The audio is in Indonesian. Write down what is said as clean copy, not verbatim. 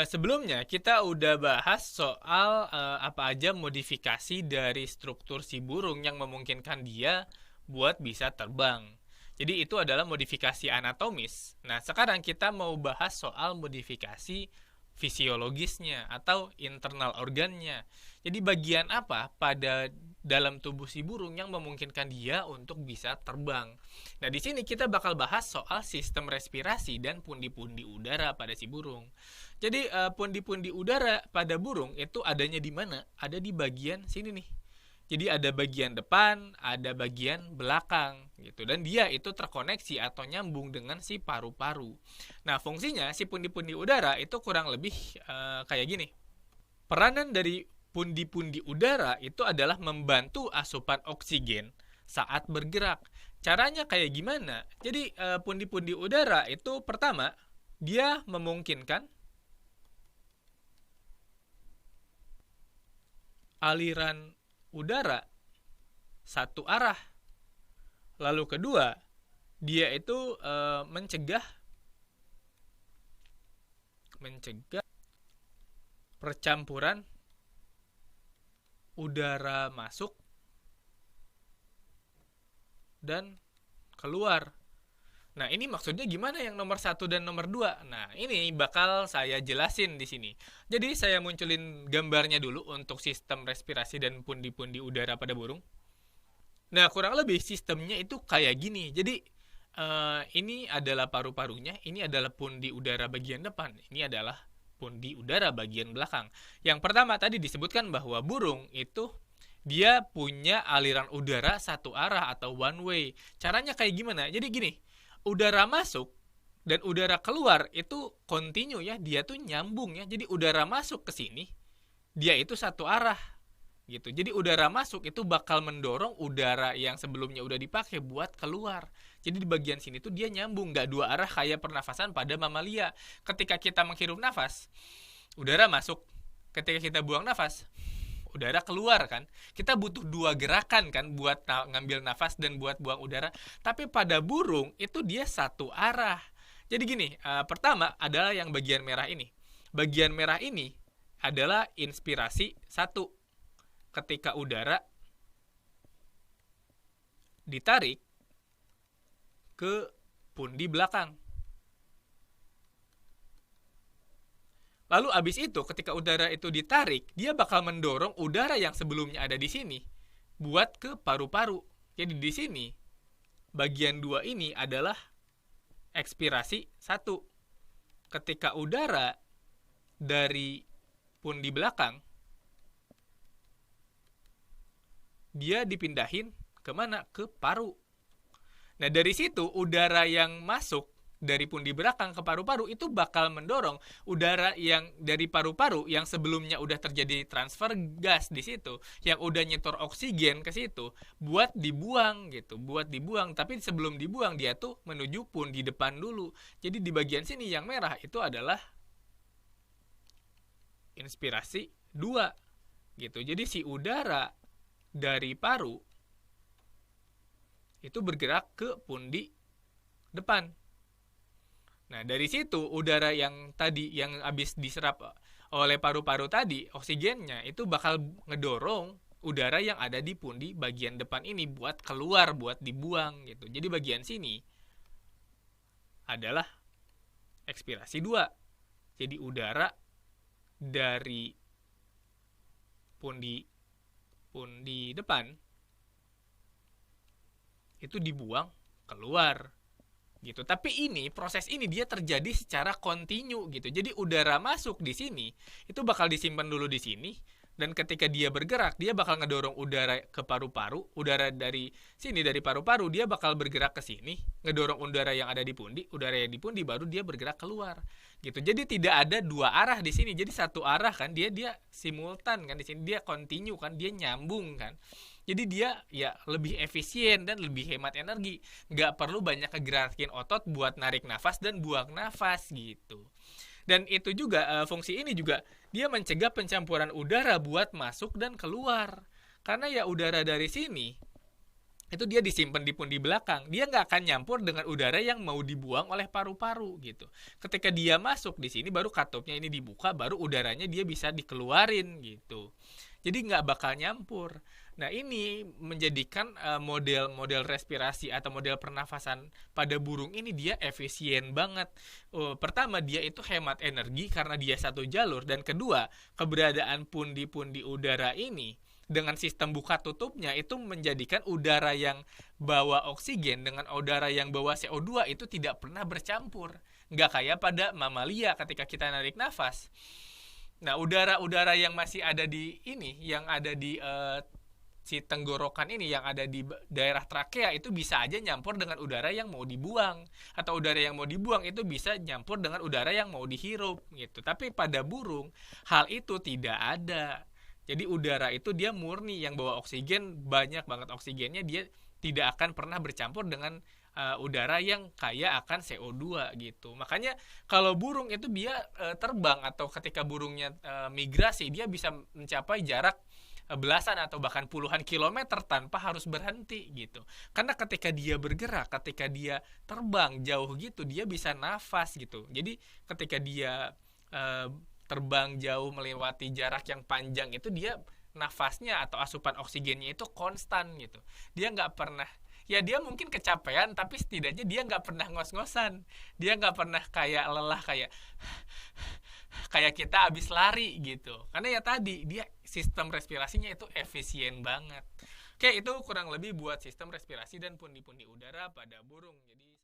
Sebelumnya kita udah bahas soal apa aja modifikasi dari struktur si burung yang memungkinkan dia buat bisa terbang. Jadi itu adalah modifikasi anatomis. Nah, sekarang kita mau bahas soal modifikasi fisiologisnya atau internal organnya. Jadi bagian apa pada dalam tubuh si burung yang memungkinkan dia untuk bisa terbang. Nah, di sini kita bakal bahas soal sistem respirasi dan pundi-pundi udara pada si burung. Jadi pundi-pundi udara pada burung itu adanya di mana? Ada di bagian sini nih. Jadi ada bagian depan, ada bagian belakang gitu, dan dia itu terkoneksi atau nyambung dengan si paru-paru. Nah, fungsinya si pundi-pundi udara itu kurang lebih kayak gini. Peranan dari pundi-pundi udara itu adalah membantu asupan oksigen saat bergerak. Caranya kayak gimana? Jadi pundi-pundi udara itu pertama dia memungkinkan aliran udara satu arah. Lalu kedua, dia itu mencegah percampuran udara masuk dan keluar. Nah, ini maksudnya gimana yang nomor 1 dan nomor 2? Nah, ini bakal saya jelasin di sini. Jadi, saya munculin gambarnya dulu untuk sistem respirasi dan pundi-pundi udara pada burung. Nah, kurang lebih sistemnya itu kayak gini. Jadi, ini adalah paru-parunya, ini adalah pundi udara bagian depan, ini adalah pundi udara bagian belakang. Yang pertama tadi disebutkan bahwa burung itu dia punya aliran udara satu arah atau one way. Caranya kayak gimana? Jadi gini, udara masuk dan udara keluar itu kontinu ya, dia tuh nyambung ya. Jadi udara masuk ke sini, dia itu satu arah gitu. Jadi udara masuk itu bakal mendorong udara yang sebelumnya udah dipakai buat keluar. Jadi di bagian sini tuh dia nyambung, nggak dua arah kayak pernafasan pada mamalia. Ketika kita menghirup nafas, udara masuk. Ketika kita buang nafas, udara keluar kan. Kita butuh dua gerakan kan buat ngambil nafas dan buat buang udara. Tapi pada burung itu dia satu arah. Jadi gini, pertama adalah yang bagian merah ini. Bagian merah ini adalah inspirasi satu. Ketika udara ditarik ke pundi belakang. Lalu abis itu ketika udara itu ditarik, dia bakal mendorong udara yang sebelumnya ada di sini buat ke paru-paru. Jadi di sini bagian 2 ini adalah ekspirasi 1. Ketika udara dari pundi belakang dia dipindahin kemana? Ke paru. Nah, dari situ udara yang masuk dari pundi belakang ke paru-paru itu bakal mendorong udara yang dari paru-paru yang sebelumnya udah terjadi transfer gas di situ, yang udah nyetor oksigen ke situ buat dibuang gitu, buat dibuang. Tapi sebelum dibuang dia tuh menuju pundi depan dulu. Jadi di bagian sini yang merah itu adalah inspirasi 2 gitu. Jadi si udara dari paru itu bergerak ke pundi depan. Nah, dari situ udara yang tadi yang habis diserap oleh paru-paru tadi, oksigennya itu bakal ngedorong udara yang ada di pundi bagian depan ini buat keluar, buat dibuang gitu. Jadi bagian sini adalah ekspirasi 2. Jadi udara dari pundi depan itu dibuang keluar gitu. Tapi ini proses ini dia terjadi secara kontinu gitu. Jadi udara masuk di sini itu bakal disimpan dulu di sini, dan ketika dia bergerak dia bakal ngedorong udara ke paru-paru. Udara dari sini dari paru-paru dia bakal bergerak ke sini, ngedorong udara yang ada di pundi, udara yang di pundi baru dia bergerak keluar gitu. Jadi tidak ada dua arah di sini, jadi satu arah kan, dia simultan kan, di sini dia kontinu kan, dia nyambung kan. Jadi dia ya lebih efisien dan lebih hemat energi, nggak perlu banyak ngegerakin otot buat narik nafas dan buang nafas gitu. Dan itu juga fungsi ini juga dia mencegah pencampuran udara buat masuk dan keluar. Karena ya udara dari sini itu dia disimpan di pundi belakang, dia nggak akan nyampur dengan udara yang mau dibuang oleh paru-paru gitu. Ketika dia masuk di sini baru katupnya ini dibuka, baru udaranya dia bisa dikeluarin gitu. Jadi nggak bakal nyampur. Nah ini menjadikan model-model respirasi atau model pernafasan pada burung ini dia efisien banget. Pertama dia itu hemat energi karena dia satu jalur, dan kedua keberadaan pundi-pundi udara ini dengan sistem buka tutupnya itu menjadikan udara yang bawa oksigen dengan udara yang bawa CO2 itu tidak pernah bercampur. Nggak kayak pada mamalia ketika kita narik nafas. Nah, udara-udara yang masih ada di ini, yang ada di si tenggorokan ini, yang ada di daerah trakea itu bisa aja nyampur dengan udara yang mau dibuang, atau udara yang mau dibuang itu bisa nyampur dengan udara yang mau dihirup gitu. Tapi pada burung hal itu tidak ada. Jadi udara itu dia murni yang bawa oksigen, banyak banget oksigennya, dia tidak akan pernah bercampur dengan udara yang kaya akan CO2 gitu. Makanya kalau burung itu dia terbang atau ketika burungnya migrasi, dia bisa mencapai jarak belasan atau bahkan puluhan kilometer tanpa harus berhenti gitu. Karena ketika dia bergerak, ketika dia terbang jauh gitu, dia bisa nafas gitu. Jadi ketika dia eh, terbang jauh melewati jarak yang panjang itu, dia nafasnya atau asupan oksigennya itu konstan gitu. Dia nggak pernah, ya dia mungkin kecapean tapi setidaknya dia nggak pernah ngos-ngosan, dia nggak pernah kayak lelah, kayak kayak kita habis lari gitu, karena ya tadi dia sistem respirasinya itu efisien banget. Oke, itu kurang lebih buat sistem respirasi dan pundi-pundi udara pada burung. Jadi